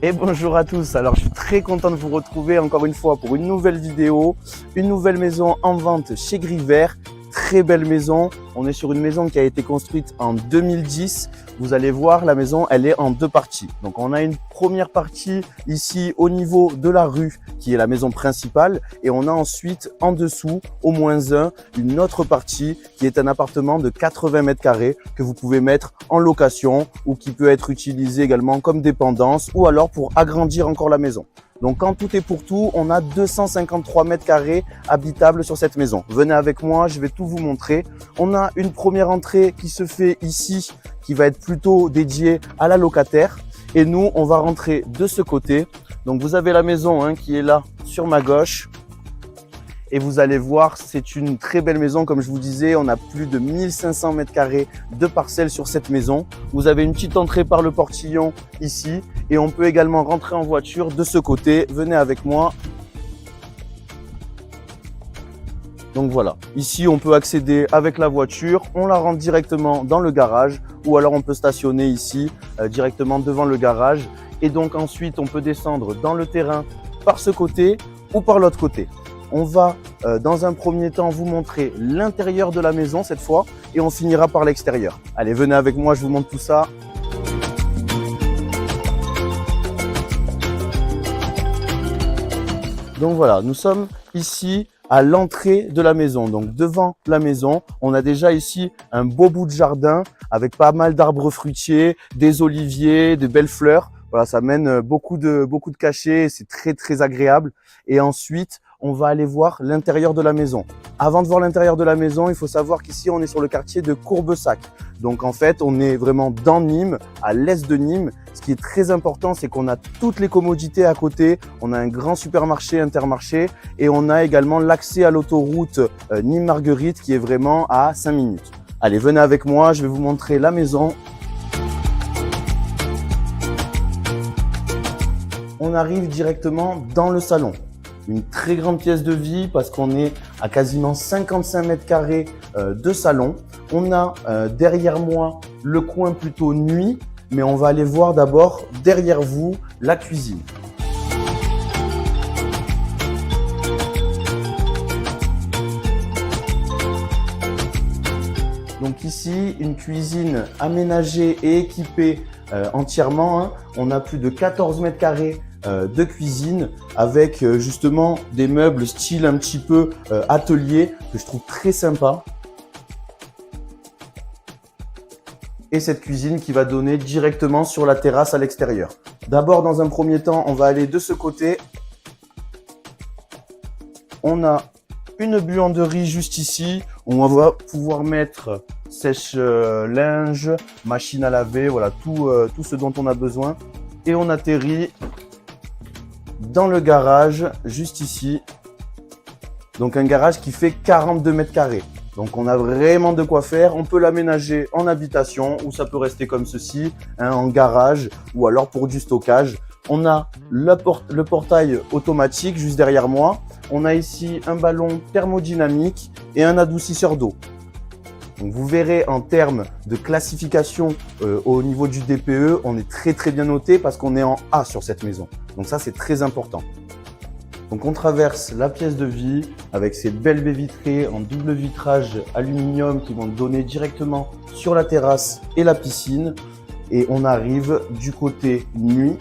Et bonjour à tous, alors je suis très content de vous retrouver encore une fois pour une nouvelle vidéo, une nouvelle maison en vente chez Gris Vert. Très belle maison, on est sur une maison qui a été construite en 2010. Vous allez voir, la maison elle est en deux parties. Donc on a une première partie ici au niveau de la rue qui est la maison principale et on a ensuite en dessous au moins une autre partie qui est un appartement de 80 mètres carrés que vous pouvez mettre en location ou qui peut être utilisé également comme dépendance ou alors pour agrandir encore la maison. Donc quand tout est pour tout, on a 253 mètres carrés habitables sur cette maison. Venez avec moi, je vais tout vous montrer. On a une première entrée qui se fait ici, qui va être plutôt dédiée à la locataire. Et nous, on va rentrer de ce côté. Donc vous avez la maison qui est là sur ma gauche. Et vous allez voir, c'est une très belle maison. Comme je vous disais, on a plus de 1500 mètres carrés de parcelles sur cette maison. Vous avez une petite entrée par le portillon ici. Et on peut également rentrer en voiture de ce côté. Venez avec moi. Donc voilà, ici on peut accéder avec la voiture. On la rentre directement dans le garage. Ou alors on peut stationner ici directement devant le garage. Et donc ensuite on peut descendre dans le terrain par ce côté ou par l'autre côté. On va dans un premier temps vous montrer l'intérieur de la maison cette fois et on finira par l'extérieur. Allez, venez avec moi, je vous montre tout ça. Donc voilà, nous sommes ici à l'entrée de la maison. Donc devant la maison, on a déjà ici un beau bout de jardin avec pas mal d'arbres fruitiers, des oliviers, de belles fleurs. Voilà, ça mène beaucoup de cachets, c'est très agréable. Et ensuite, on va aller voir l'intérieur de la maison. Avant de voir l'intérieur de la maison, il faut savoir qu'ici, on est sur le quartier de Courbessac. Donc en fait, on est vraiment dans Nîmes, à l'est de Nîmes. Ce qui est très important, c'est qu'on a toutes les commodités à côté. On a un grand supermarché, Intermarché et on a également l'accès à l'autoroute Nîmes-Marguerite qui est vraiment à 5 minutes. Allez, venez avec moi, je vais vous montrer la maison. On arrive directement dans le salon. Une très grande pièce de vie parce qu'on est à quasiment 55 mètres carrés de salon. On a derrière moi le coin plutôt nuit, mais on va aller voir d'abord derrière vous la cuisine. Donc ici, une cuisine aménagée et équipée entièrement. On a plus de 14 mètres carrés de cuisine avec justement des meubles style un petit peu atelier que je trouve très sympa. Et cette cuisine qui va donner directement sur la terrasse à l'extérieur. D'abord, dans un premier temps, on va aller de ce côté. On a une buanderie juste ici où on va pouvoir mettre sèche-linge, machine à laver, voilà tout ce dont on a besoin. Et on atterrit dans le garage juste ici. Donc un garage qui fait 42 mètres carrés. Donc on a vraiment de quoi faire. On peut l'aménager en habitation ou ça peut rester comme ceci, en garage ou alors pour du stockage. On a le portail automatique juste derrière moi. On a ici un ballon thermodynamique et un adoucisseur d'eau. Donc vous verrez en termes de classification au niveau du DPE, on est très bien noté parce qu'on est en A sur cette maison. Donc ça c'est très important. Donc on traverse la pièce de vie avec ces belles baies vitrées en double vitrage aluminium qui vont donner directement sur la terrasse et la piscine. Et on arrive du côté nuit.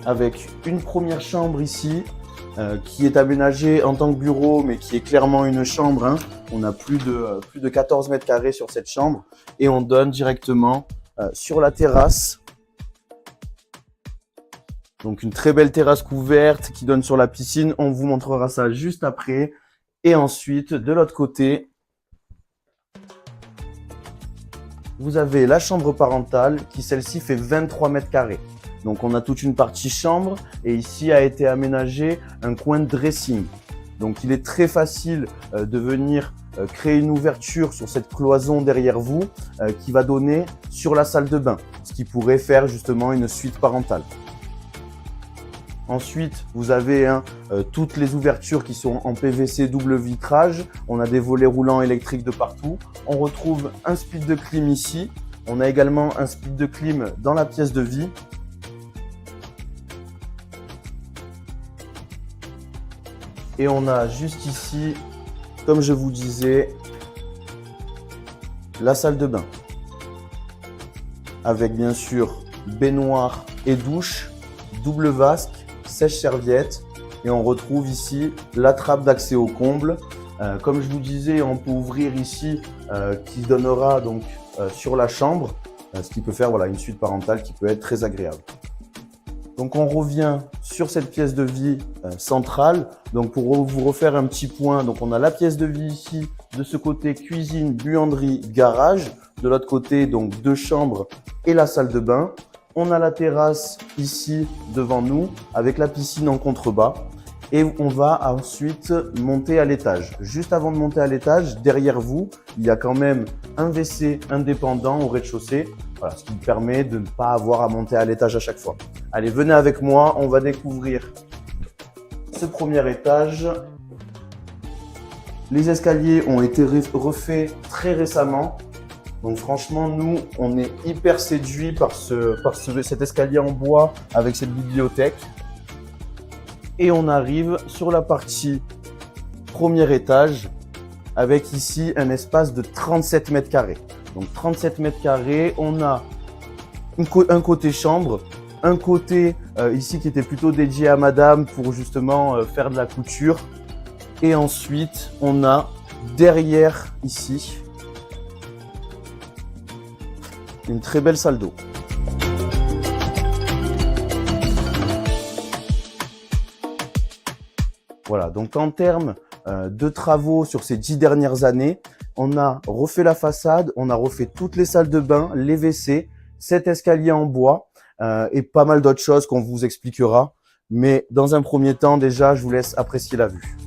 Avec une première chambre ici qui est aménagée en tant que bureau mais qui est clairement une chambre. On a plus de 14 mètres carrés sur cette chambre et on donne directement sur la terrasse. Donc une très belle terrasse couverte qui donne sur la piscine. On vous montrera ça juste après. Et ensuite, de l'autre côté, vous avez la chambre parentale qui celle-ci fait 23 mètres carrés. Donc on a toute une partie chambre et ici a été aménagé un coin dressing. Donc il est très facile de venir créer une ouverture sur cette cloison derrière vous qui va donner sur la salle de bain, ce qui pourrait faire justement une suite parentale. Ensuite, vous avez toutes les ouvertures qui sont en PVC double vitrage. On a des volets roulants électriques de partout. On retrouve un split de clim ici. On a également un split de clim dans la pièce de vie. Et on a juste ici, comme je vous disais, la salle de bain. Avec bien sûr baignoire et douche, double vasque, sèche-serviette. Et on retrouve ici la trappe d'accès au comble. Comme je vous disais, on peut ouvrir ici qui donnera donc sur la chambre, ce qui peut faire voilà, une suite parentale qui peut être très agréable. Donc on revient sur cette pièce de vie centrale. Donc pour vous refaire un petit point, donc on a la pièce de vie ici, de ce côté cuisine, buanderie, garage. De l'autre côté, donc 2 chambres et la salle de bain. On a la terrasse ici devant nous avec la piscine en contrebas. Et on va ensuite monter à l'étage. Juste avant de monter à l'étage, derrière vous, il y a quand même un WC indépendant au rez-de-chaussée. Voilà, ce qui permet de ne pas avoir à monter à l'étage à chaque fois. Allez, venez avec moi, on va découvrir ce premier étage. Les escaliers ont été refaits très récemment. Donc franchement, nous, on est hyper séduits par cet escalier en bois avec cette bibliothèque. Et on arrive sur la partie premier étage avec ici un espace de 37 mètres carrés. Donc 37 mètres carrés, on a un côté chambre, un côté ici qui était plutôt dédié à madame pour justement faire de la couture. Et ensuite, on a derrière ici une très belle salle d'eau. Voilà, donc en termes de travaux sur ces 10 dernières années, on a refait la façade, on a refait toutes les salles de bain, les WC, cet escalier en bois et pas mal d'autres choses qu'on vous expliquera. Mais dans un premier temps, déjà, je vous laisse apprécier la vue.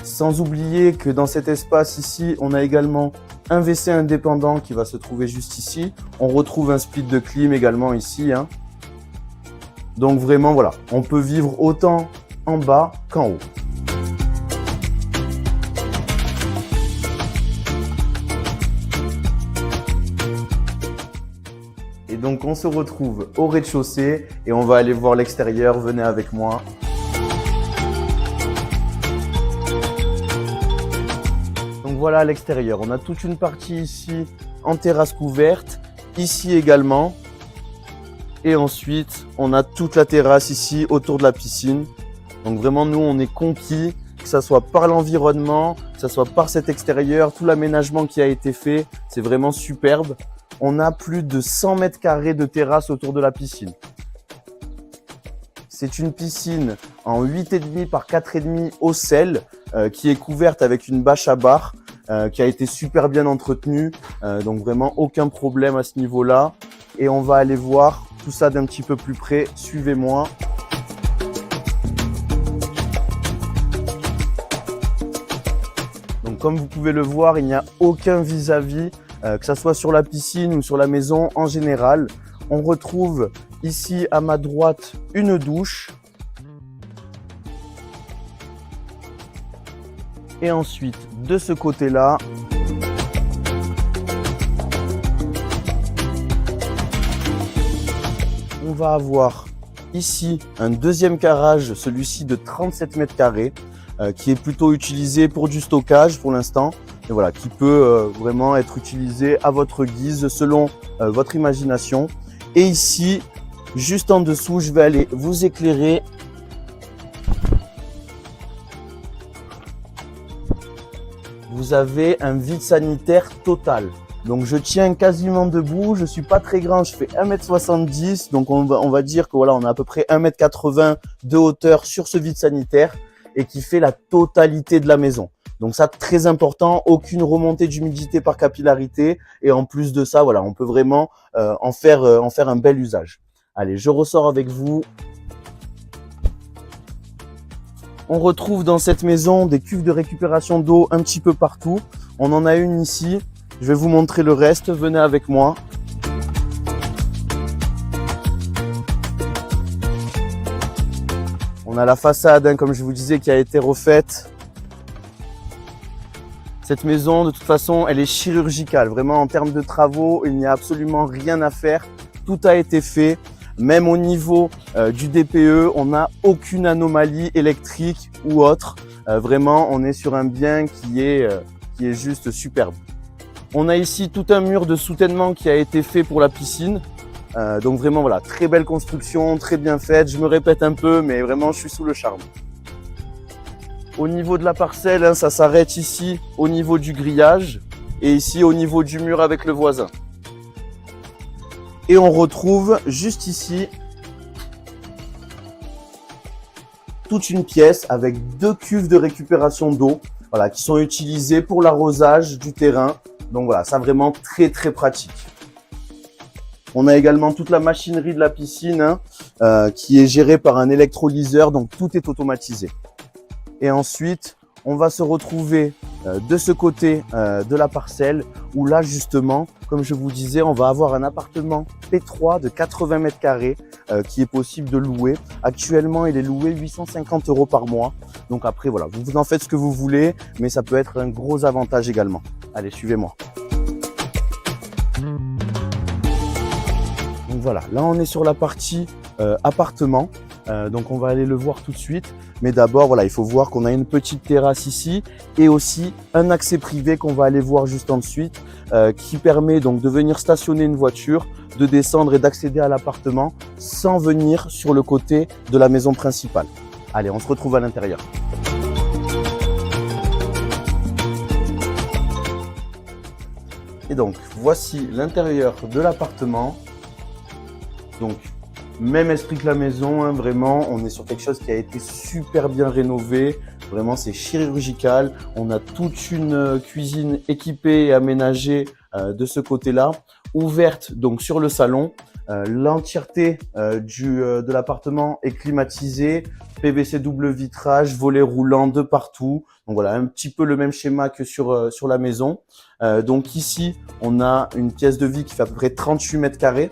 Sans oublier que dans cet espace ici, on a également un WC indépendant qui va se trouver juste ici. On retrouve un split de clim également ici. Donc vraiment, voilà, on peut vivre autant en bas qu'en haut. Et donc, on se retrouve au rez-de-chaussée et on va aller voir l'extérieur. Venez avec moi. Voilà à l'extérieur, on a toute une partie ici en terrasse couverte, ici également. Et ensuite, on a toute la terrasse ici autour de la piscine. Donc vraiment, nous, on est conquis, que ce soit par l'environnement, que ce soit par cet extérieur, tout l'aménagement qui a été fait, c'est vraiment superbe. On a plus de 100 mètres carrés de terrasse autour de la piscine. C'est une piscine en 8,5 par 4,5 au sel qui est couverte avec une bâche à bar. Qui a été super bien entretenu, donc vraiment aucun problème à ce niveau-là. Et on va aller voir tout ça d'un petit peu plus près. Suivez-moi. Donc comme vous pouvez le voir, il n'y a aucun vis-à-vis, que ce soit sur la piscine ou sur la maison en général. On retrouve ici à ma droite une douche. Et ensuite, de ce côté-là, on va avoir ici un deuxième garage, celui-ci de 37 mètres carrés, qui est plutôt utilisé pour du stockage pour l'instant. Et voilà, qui peut vraiment être utilisé à votre guise, selon votre imagination. Et ici, juste en dessous, je vais aller vous éclairer. Vous avez un vide sanitaire total. Donc je tiens quasiment debout, je suis pas très grand, je fais 1m70, donc on va dire que voilà, on a à peu près 1m80 de hauteur sur ce vide sanitaire et qui fait la totalité de la maison. Donc ça, très important, aucune remontée d'humidité par capillarité et en plus de ça, voilà, on peut vraiment en faire un bel usage. Allez, je ressors avec vous. On retrouve dans cette maison des cuves de récupération d'eau un petit peu partout. On en a une ici. Je vais vous montrer le reste. Venez avec moi. On a la façade, comme je vous disais, qui a été refaite. Cette maison, de toute façon, elle est chirurgicale. Vraiment, en termes de travaux, il n'y a absolument rien à faire. Tout a été fait. Même au niveau du DPE, on n'a aucune anomalie électrique ou autre. Vraiment, on est sur un bien qui est juste superbe. On a ici tout un mur de soutènement qui a été fait pour la piscine. Donc vraiment, voilà, très belle construction, très bien faite. Je me répète un peu, mais vraiment, je suis sous le charme. Au niveau de la parcelle, ça s'arrête ici au niveau du grillage et ici au niveau du mur avec le voisin. Et on retrouve juste ici toute une pièce avec 2 cuves de récupération d'eau, voilà, qui sont utilisées pour l'arrosage du terrain. Donc voilà, ça vraiment très pratique. On a également toute la machinerie de la piscine qui est gérée par un électrolyseur, donc tout est automatisé. Et ensuite, on va se retrouver de ce côté de la parcelle où là justement, comme je vous disais, on va avoir un appartement P3 de 80 mètres carrés qui est possible de louer. Actuellement, il est loué 850 € par mois. Donc après, voilà, vous en faites ce que vous voulez, mais ça peut être un gros avantage également. Allez, suivez-moi. Donc voilà, là on est sur la partie appartement. Donc on va aller le voir tout de suite. Mais d'abord, voilà, il faut voir qu'on a une petite terrasse ici et aussi un accès privé qu'on va aller voir juste ensuite qui permet donc de venir stationner une voiture, de descendre et d'accéder à l'appartement sans venir sur le côté de la maison principale. Allez, on se retrouve à l'intérieur. Et donc, voici l'intérieur de l'appartement. Donc, même esprit que la maison, vraiment, on est sur quelque chose qui a été super bien rénové. Vraiment, c'est chirurgical. On a toute une cuisine équipée et aménagée de ce côté-là, ouverte donc sur le salon. L'entièreté de l'appartement est climatisée, PVC double vitrage, volets roulants de partout. Donc voilà, un petit peu le même schéma que sur la maison. Donc ici, on a une pièce de vie qui fait à peu près 38 mètres carrés.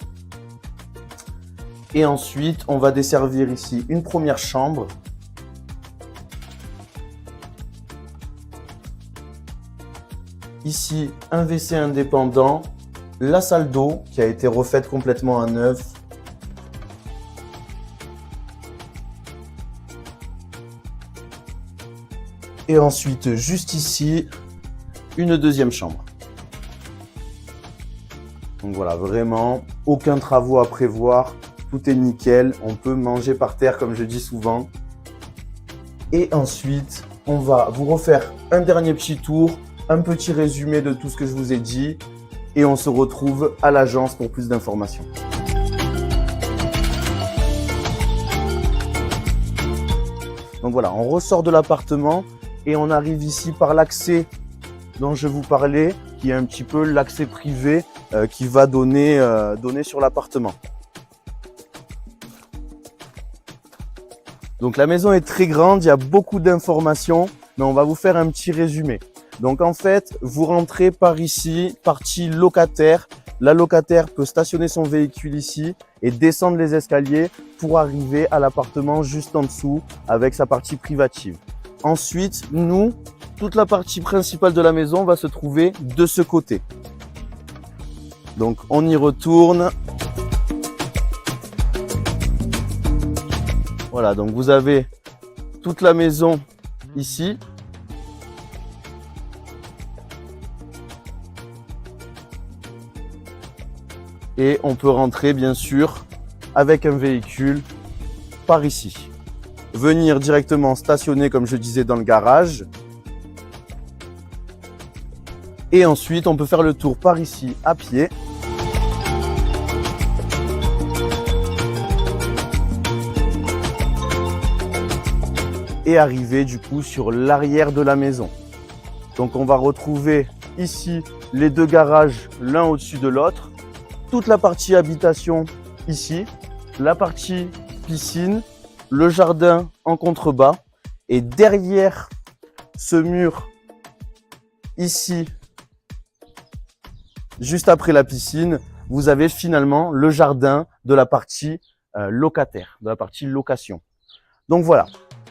Et ensuite, on va desservir ici une première chambre. Ici, un WC indépendant. La salle d'eau qui a été refaite complètement à neuf. Et ensuite, juste ici, une deuxième chambre. Donc voilà, vraiment, aucun travaux à prévoir. Tout est nickel, on peut manger par terre comme je dis souvent. Et ensuite, on va vous refaire un dernier petit tour, un petit résumé de tout ce que je vous ai dit. Et on se retrouve à l'agence pour plus d'informations. Donc voilà, on ressort de l'appartement et on arrive ici par l'accès dont je vous parlais, qui est un petit peu l'accès privé qui va donner sur l'appartement. Donc la maison est très grande, il y a beaucoup d'informations, mais on va vous faire un petit résumé. Donc en fait, vous rentrez par ici, partie locataire. La locataire peut stationner son véhicule ici et descendre les escaliers pour arriver à l'appartement juste en dessous avec sa partie privative. Ensuite, nous, toute la partie principale de la maison va se trouver de ce côté. Donc on y retourne. Voilà, donc vous avez toute la maison ici. Et on peut rentrer bien sûr avec un véhicule par ici. Venir directement stationner comme je disais dans le garage. Et ensuite on peut faire le tour par ici à pied. Et arriver du coup sur l'arrière de la maison. Donc on va retrouver ici les deux garages l'un au-dessus de l'autre. Toute la partie habitation ici, la partie piscine, le jardin en contrebas Et derrière ce mur, ici, juste après la piscine, vous avez finalement le jardin de la partie locataire, de la partie location. Donc voilà,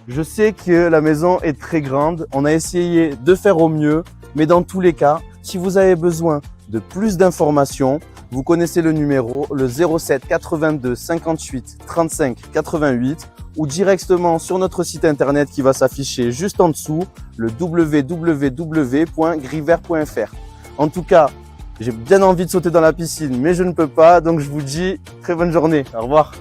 je sais que la maison est très grande. On a essayé de faire au mieux, mais dans tous les cas, si vous avez besoin de plus d'informations, vous connaissez le numéro, le 07 82 58 35 88 ou directement sur notre site internet qui va s'afficher juste en dessous, le www.griver.fr. En tout cas, j'ai bien envie de sauter dans la piscine, mais je ne peux pas, donc je vous dis très bonne journée. Au revoir.